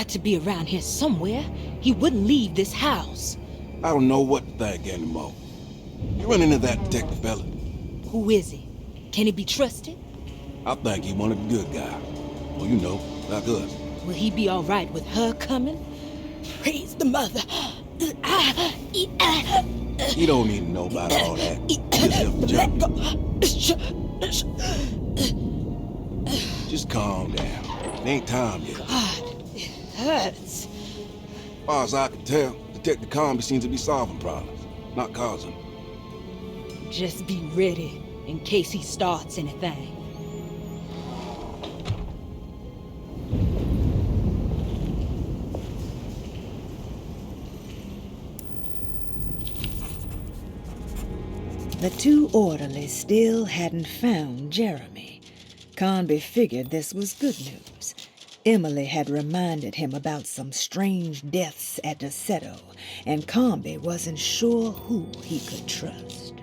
got to be around here somewhere. He wouldn't leave this house. I don't know what to think anymore. You run into that detective fella? Who is he? Can he be trusted? I think he one of the good guys. Well, you know, like us. Will he be all right with her coming? Praise the mother. He don't need to know about all that. Just help the job. Just calm down. It ain't time yet. God, it hurts. As far as I can tell, Detective Carnby seems to be solving problems, not causing them. Just be ready in case he starts anything. The two orderlies still hadn't found Jeremy. Carnby figured this was good news. Emily had reminded him about some strange deaths at Deseto, and Carnby wasn't sure who he could trust.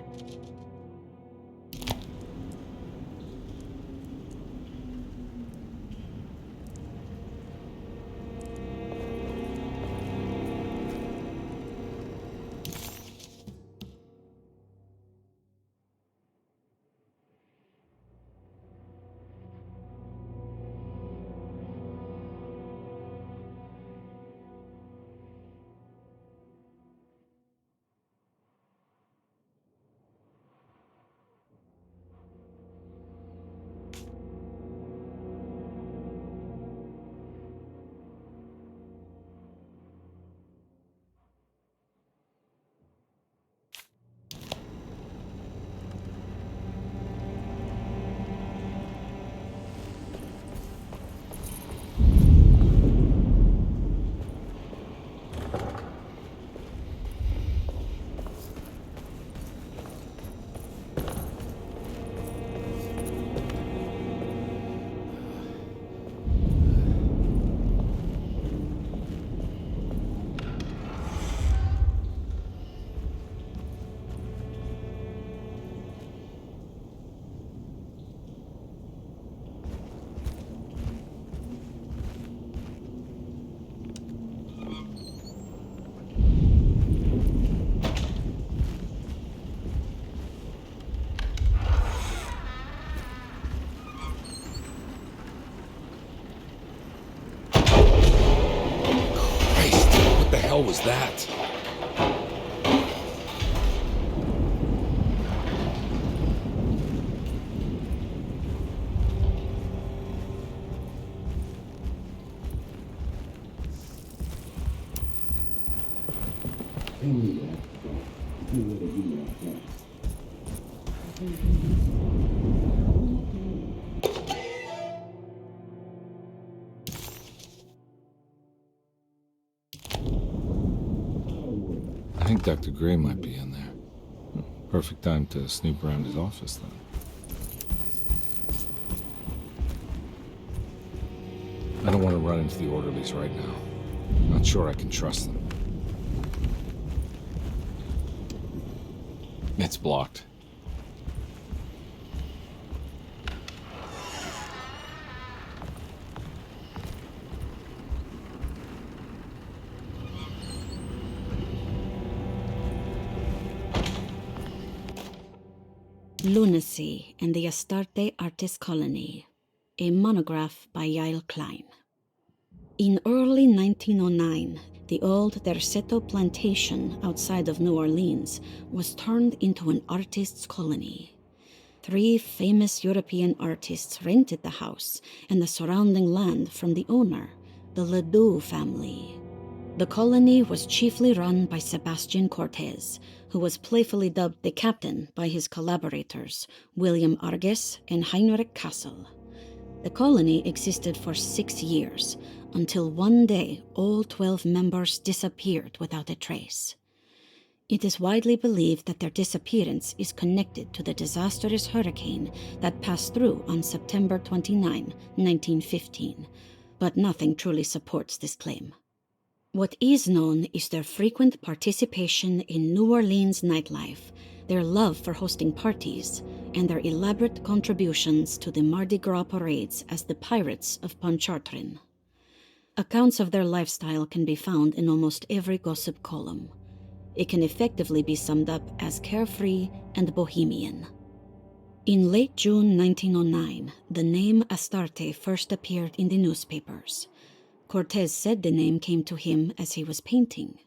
What was that? I think Dr. Gray might be in there. Perfect time to snoop around his office, then. I don't want to run into the orderlies right now. Not sure I can trust them. It's blocked. Lunacy and the Astarte Artist Colony, a monograph by Yael Klein. In early 1909, the old Derceto plantation outside of New Orleans was turned into an artist's colony. 3 famous European artists rented the house and the surrounding land from the owner, the Ledoux family. The colony was chiefly run by Sebastian Cortez, who was playfully dubbed the captain by his collaborators, William Arges and Heinrich Kassel. The colony existed for 6 years, until one day all 12 members disappeared without a trace. It is widely believed that their disappearance is connected to the disastrous hurricane that passed through on September 29, 1915, but nothing truly supports this claim. What is known is their frequent participation in New Orleans nightlife, their love for hosting parties, and their elaborate contributions to the Mardi Gras parades as the Pirates of Pontchartrain. Accounts of their lifestyle can be found in almost every gossip column. It can effectively be summed up as carefree and bohemian. In late June 1909, the name Astarte first appeared in the newspapers. Cortez said the name came to him as he was painting.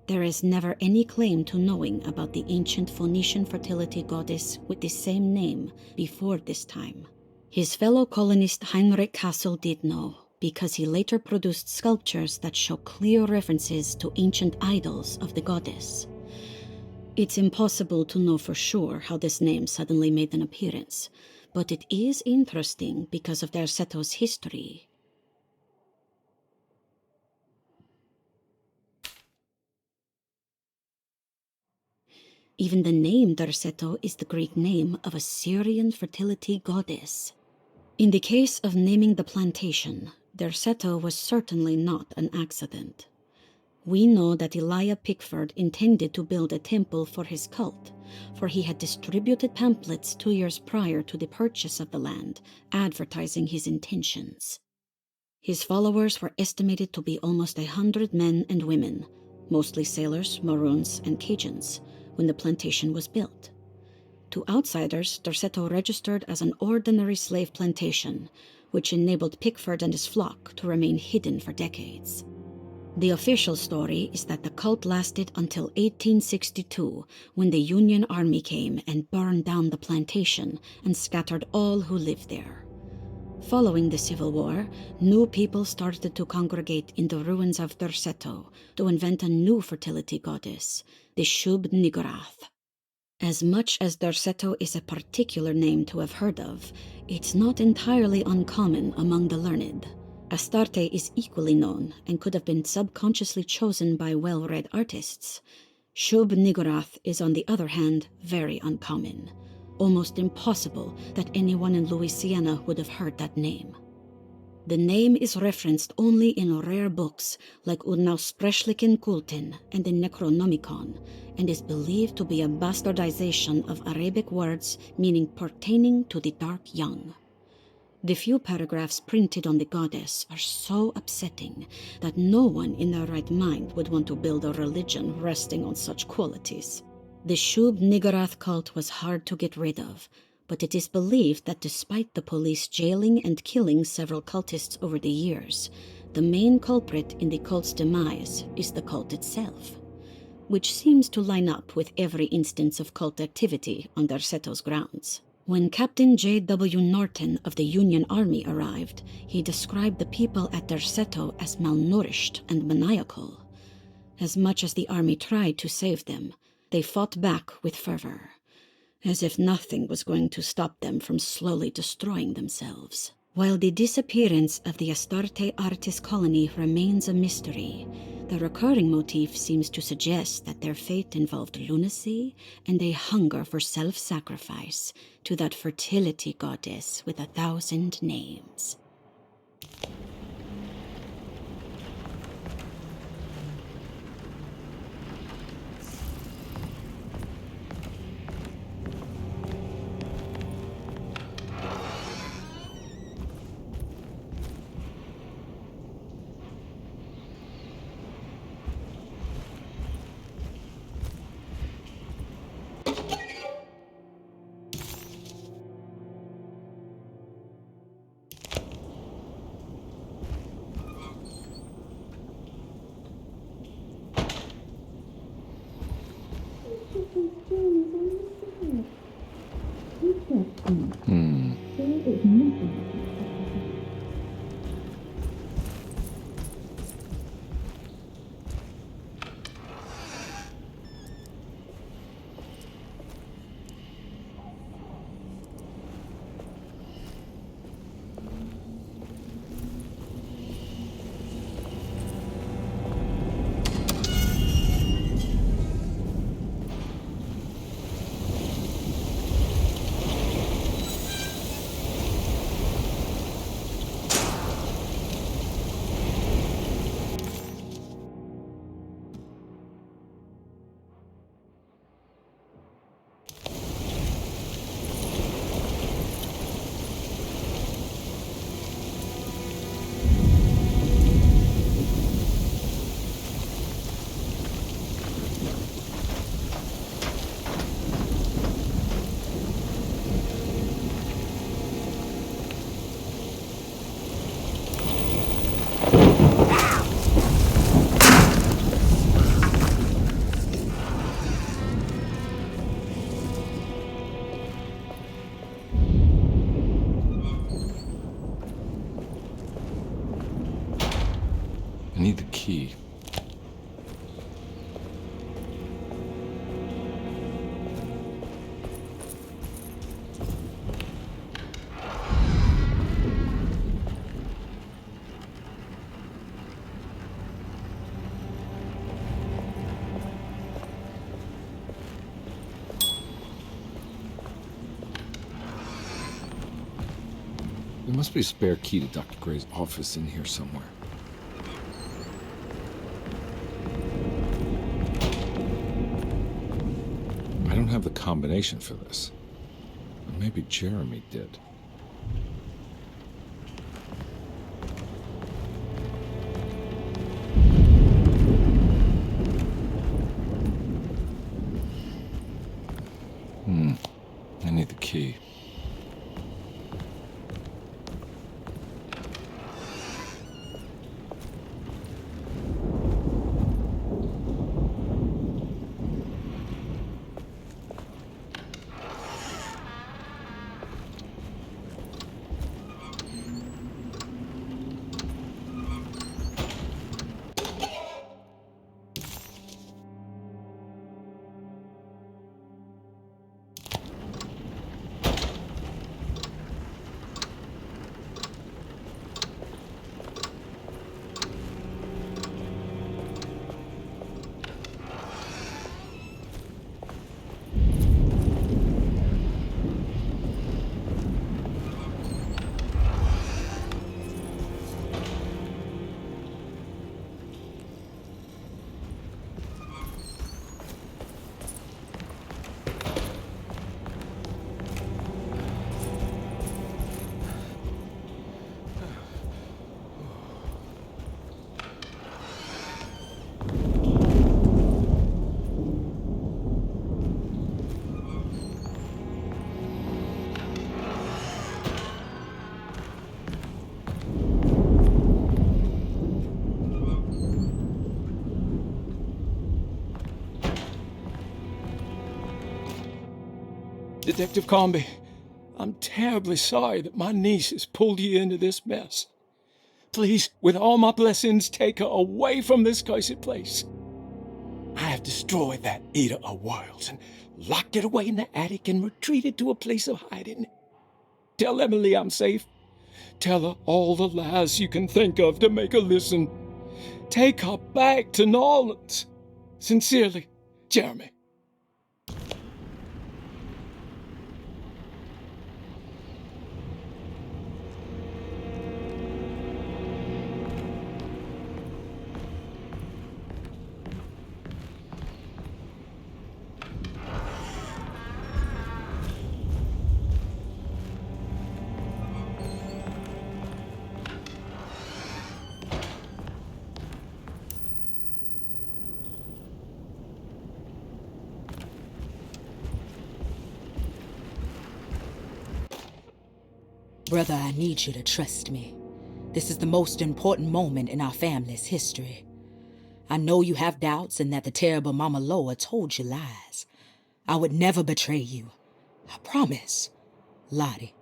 There is never any claim to knowing about the ancient Phoenician fertility goddess with the same name before this time. His fellow colonist Heinrich Kassel did know, because he later produced sculptures that show clear references to ancient idols of the goddess. It's impossible to know for sure how this name suddenly made an appearance, but it is interesting because of Derceto's history. Even the name Derceto is the Greek name of a Syrian fertility goddess. In the case of naming the plantation, Derceto was certainly not an accident. We know that Elijah Pickford intended to build a temple for his cult, for he had distributed pamphlets 2 years prior to the purchase of the land, advertising his intentions. His followers were estimated to be almost 100 men and women, mostly sailors, Maroons, and Cajuns, when the plantation was built. To outsiders, Derceto registered as an ordinary slave plantation, which enabled Pickford and his flock to remain hidden for decades. The official story is that the cult lasted until 1862, when the Union Army came and burned down the plantation and scattered all who lived there. Following the Civil War, new people started to congregate in the ruins of Derceto to invent a new fertility goddess, the Shub-Niggurath. As much as Derceto is a particular name to have heard of, it's not entirely uncommon among the learned. Astarte is equally known and could have been subconsciously chosen by well-read artists. Shub-Niggurath is, on the other hand, very uncommon. Almost impossible that anyone in Louisiana would have heard that name. The name is referenced only in rare books like Unaussprechlichen Kulten and the Necronomicon, and is believed to be a bastardization of Arabic words meaning pertaining to the dark young. The few paragraphs printed on the goddess are so upsetting that no one in their right mind would want to build a religion resting on such qualities. The Shub-Niggurath cult was hard to get rid of, but it is believed that despite the police jailing and killing several cultists over the years, the main culprit in the cult's demise is the cult itself, which seems to line up with every instance of cult activity on Derceto's grounds. When Captain J.W. Norton of the Union Army arrived, he described the people at Derceto as malnourished and maniacal. As much as the army tried to save them, they fought back with fervor, as if nothing was going to stop them from slowly destroying themselves. While the disappearance of the Astarte artist colony remains a mystery, the recurring motif seems to suggest that their fate involved lunacy and a hunger for self-sacrifice to that fertility goddess with 1,000 names. key. There must be a spare key to Dr. Gray's office in here somewhere. I don't have the combination for this. But maybe Jeremy did. I need the key. Detective Carnby, I'm terribly sorry that my niece has pulled you into this mess. Please, with all my blessings, take her away from this cursed place. I have destroyed that eater of worlds and locked it away in the attic and retreated to a place of hiding. Tell Emily I'm safe. Tell her all the lies you can think of to make her listen. Take her back to New Orleans. Sincerely, Jeremy. Brother, I need you to trust me. This is the most important moment in our family's history. I know you have doubts and that the terrible Mama Loa told you lies. I would never betray you. I promise. Lottie.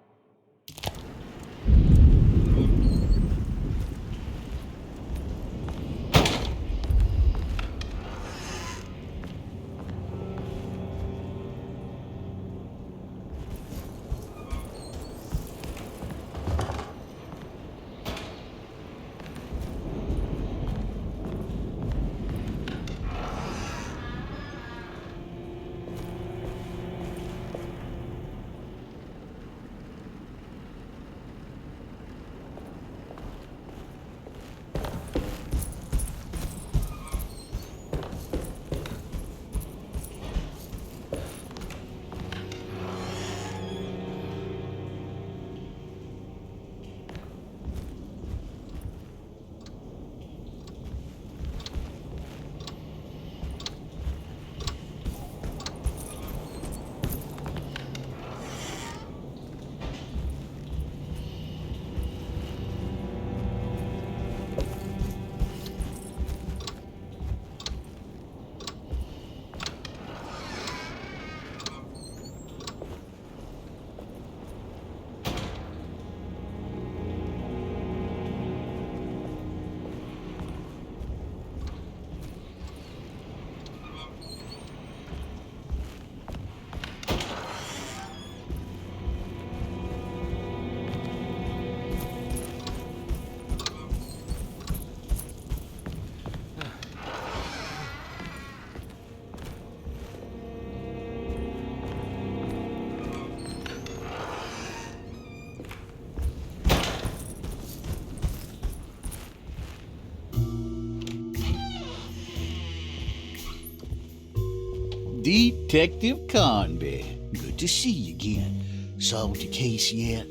Detective Carnby. Good to see you again. Solved your case yet?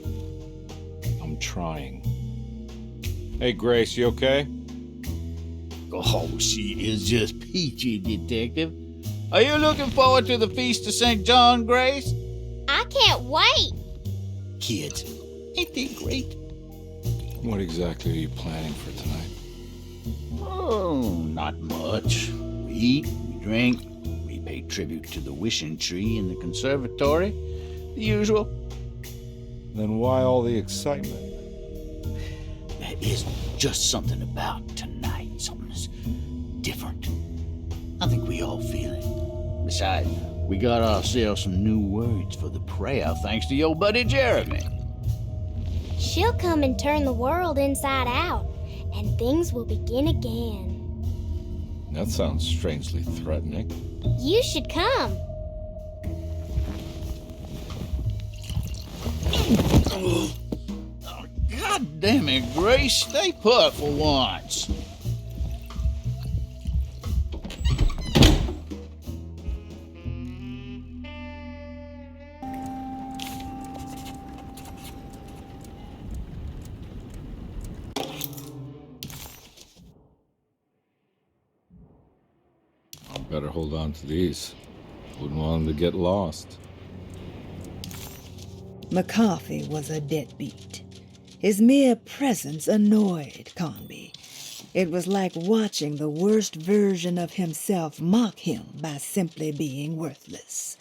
I'm trying. Hey, Grace, you okay? Oh, she is just peachy, Detective. Are you looking forward to the Feast of St. John, Grace? I can't wait. Kids, ain't they great? What exactly are you planning for tonight? Oh, not much. We eat, we drink, we pay tribute to the wishing tree in the conservatory. The usual. Then why all the excitement? There is just something about tonight, something that's different. I think we all feel it. Besides, we got ourselves some new words for the prayer thanks to your buddy Jeremy. She'll come and turn the world inside out, and things will begin again. That sounds strangely threatening. You should come. Oh, God damn it, Grace. Stay put for once. Better hold on to these. Wouldn't want them to get lost. McCarthy was a deadbeat. His mere presence annoyed Carnby. It was like watching the worst version of himself mock him by simply being worthless.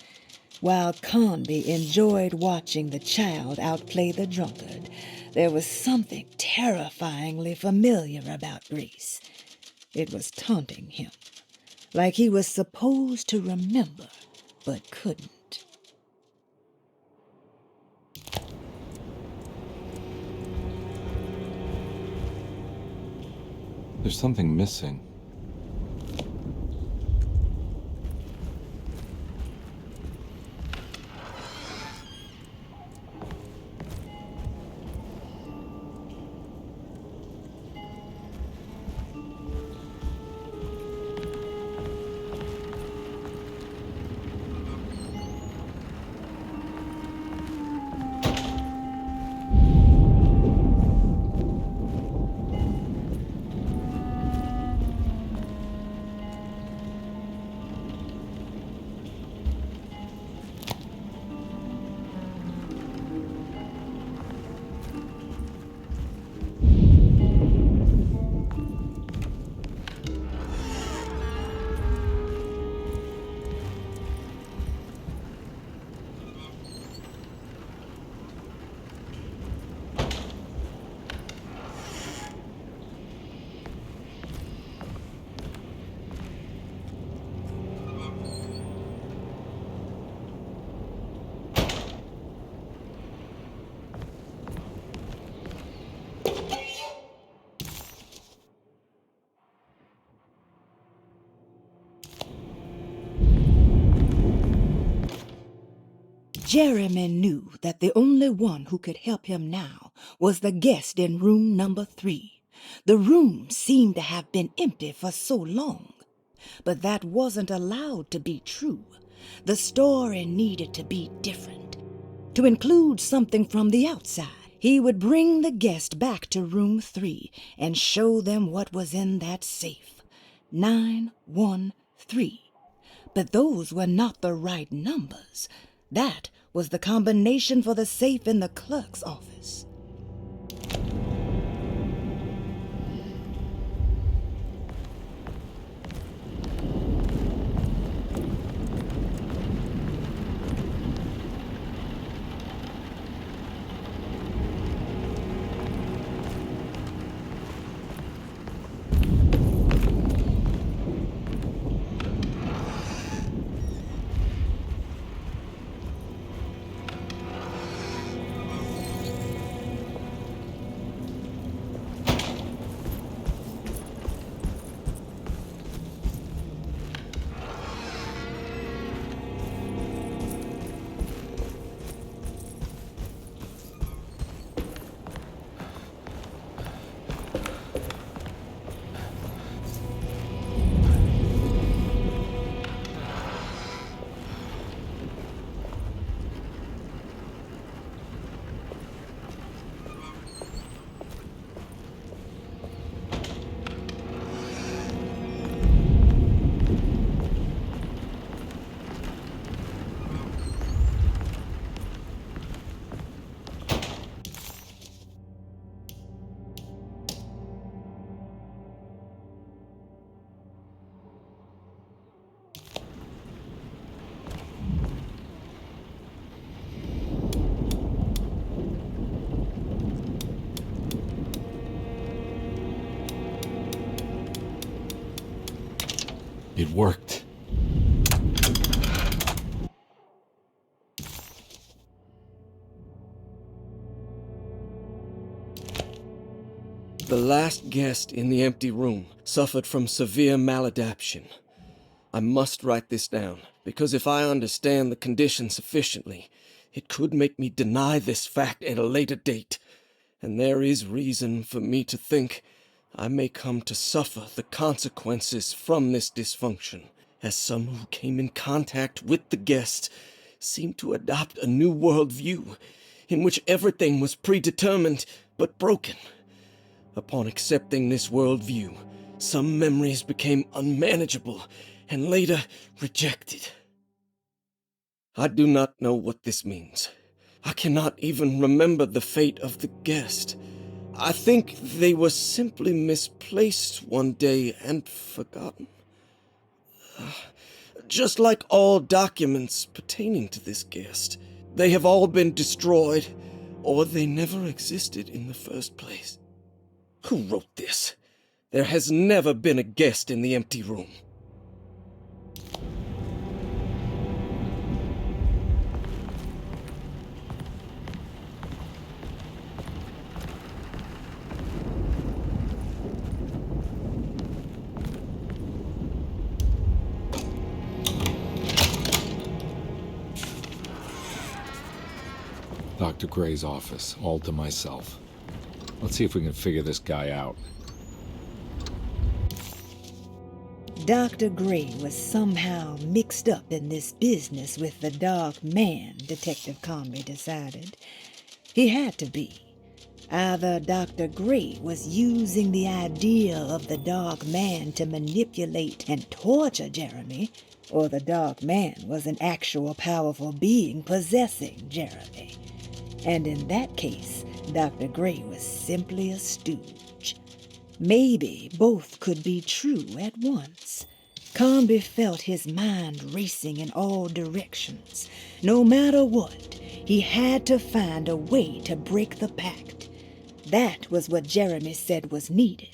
While Carnby enjoyed watching the child outplay the drunkard, there was something terrifyingly familiar about Grace. It was taunting him, like he was supposed to remember, but couldn't. There's something missing. Jeremy knew that the only one who could help him now was the guest in room number 3. The room seemed to have been empty for so long. But that wasn't allowed to be true. The story needed to be different. To include something from the outside, he would bring the guest back to room 3 and show them what was in that safe. 913. But those were not the right numbers. That was the combination for the safe in the clerk's office. worked. The last guest in the empty room suffered from severe maladaptation. I must write this down, because if I understand the condition sufficiently, it could make me deny this fact at a later date, and there is reason for me to think I may come to suffer the consequences from this dysfunction, as some who came in contact with the guest seemed to adopt a new worldview in which everything was predetermined but broken. Upon accepting this worldview, some memories became unmanageable and later rejected. I do not know what this means. I cannot even remember the fate of the guest. I think they were simply misplaced one day and forgotten. Just like all documents pertaining to this guest, they have all been destroyed, or they never existed in the first place. Who wrote this? There has never been a guest in the empty room. Dr. Gray's office, all to myself. Let's see if we can figure this guy out. Dr. Gray was somehow mixed up in this business with the Dark Man, Detective Carnby decided. He had to be. Either Dr. Gray was using the idea of the Dark Man to manipulate and torture Jeremy, or the Dark Man was an actual powerful being possessing Jeremy. And in that case, Dr. Gray was simply a stooge. Maybe both could be true at once. Carnby felt his mind racing in all directions. No matter what, he had to find a way to break the pact. That was what Jeremy said was needed.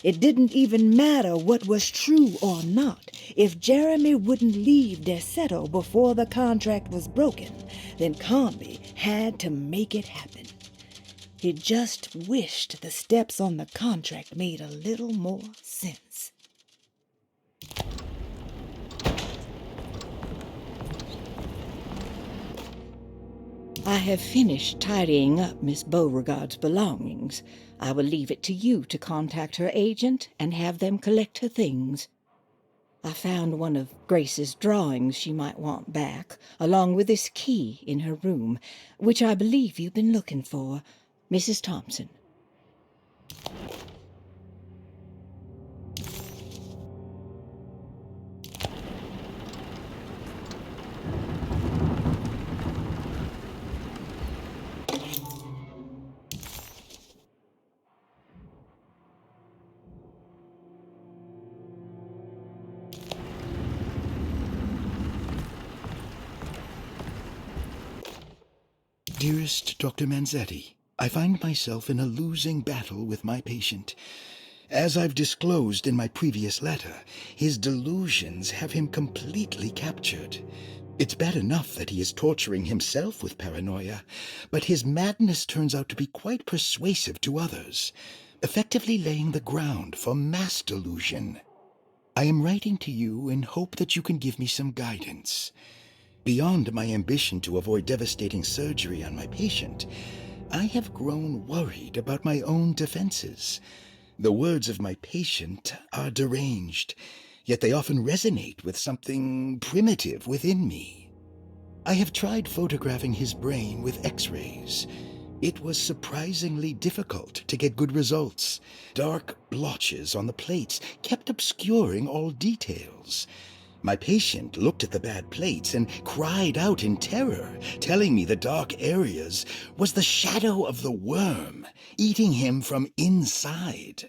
It didn't even matter what was true or not. If Jeremy wouldn't leave Deseto before the contract was broken, then Carnby had to make it happen. He just wished the steps on the contract made a little more sense. I have finished tidying up Miss Beauregard's belongings. I will leave it to you to contact her agent and have them collect her things. I found one of Grace's drawings she might want back, along with this key in her room, which I believe you've been looking for. Mrs. Thompson. Dearest Dr. Manzetti, I find myself in a losing battle with my patient. As I've disclosed in my previous letter, his delusions have him completely captured. It's bad enough that he is torturing himself with paranoia, but his madness turns out to be quite persuasive to others, effectively laying the ground for mass delusion. I am writing to you in hope that you can give me some guidance. Beyond my ambition to avoid devastating surgery on my patient, I have grown worried about my own defenses. The words of my patient are deranged, yet they often resonate with something primitive within me. I have tried photographing his brain with X-rays. It was surprisingly difficult to get good results. Dark blotches on the plates kept obscuring all details. My patient looked at the bad plates and cried out in terror, telling me the dark areas was the shadow of the worm, eating him from inside.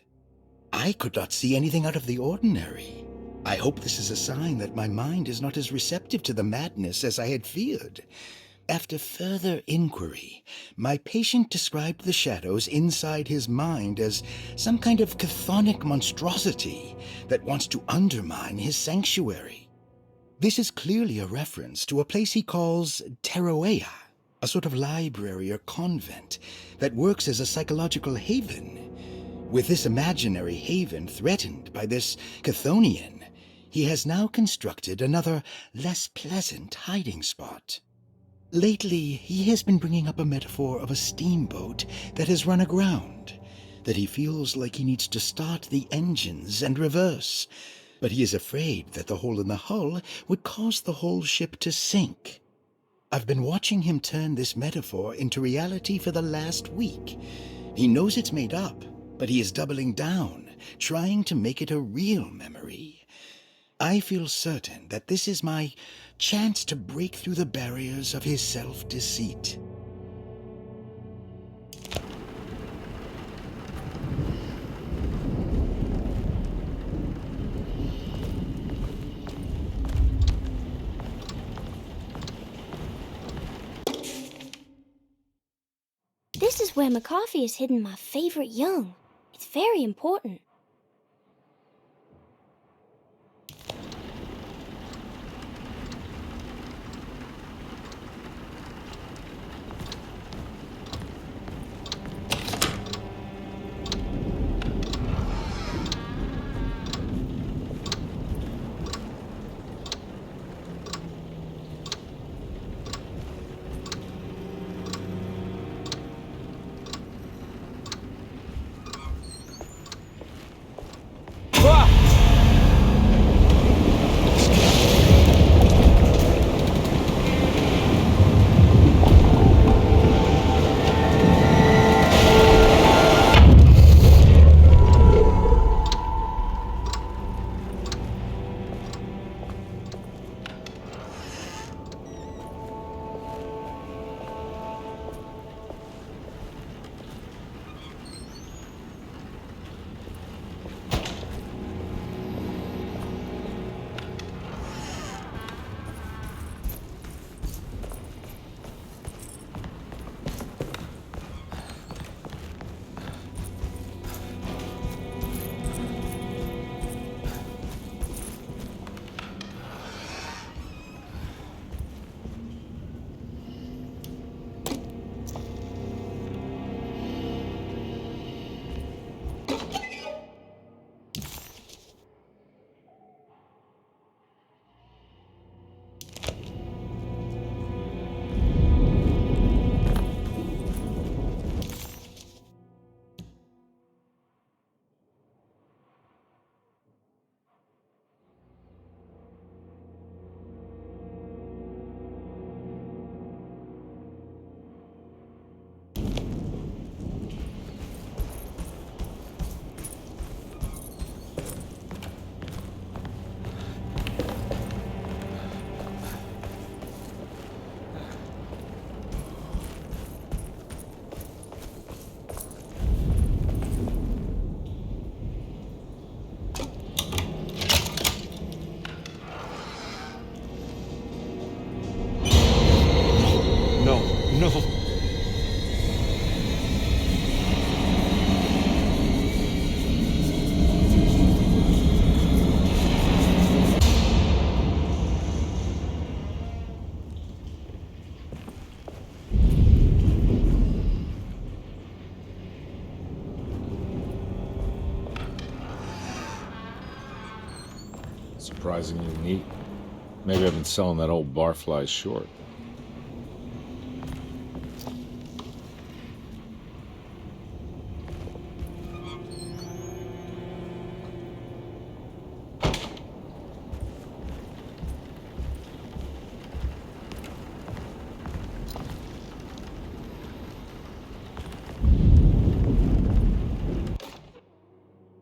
I could not see anything out of the ordinary. I hope this is a sign that my mind is not as receptive to the madness as I had feared. After further inquiry, my patient described the shadows inside his mind as some kind of chthonic monstrosity that wants to undermine his sanctuary. This is clearly a reference to a place he calls Teroea, a sort of library or convent that works as a psychological haven. With this imaginary haven threatened by this Chthonian, he has now constructed another, less pleasant hiding spot. Lately, he has been bringing up a metaphor of a steamboat that has run aground, that he feels like he needs to start the engines and reverse, but he is afraid that the hole in the hull would cause the whole ship to sink. I've been watching him turn this metaphor into reality for the last week. He knows it's made up, but he is doubling down, trying to make it a real memory. I feel certain that this is my chance to break through the barriers of his self-deceit. This is where McCarthy has hidden my favorite young. It's very important. No. Surprisingly neat. Maybe I've been selling that old barfly short.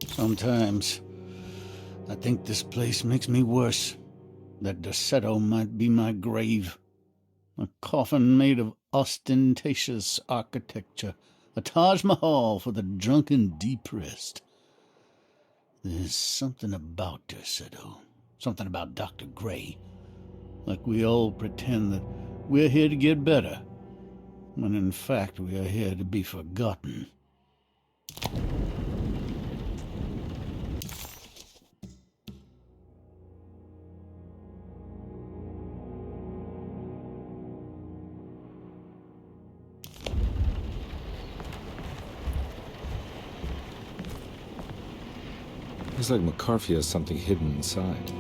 Sometimes I think this place makes me worse. That Derceto might be my grave. A coffin made of ostentatious architecture. A Taj Mahal for the drunken depressed. There's something about Derceto. Something about Dr. Gray. Like we all pretend that we're here to get better, when in fact we are here to be forgotten. Looks like McCarthy has something hidden inside.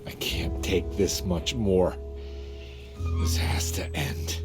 I can't take this much more. This has to end.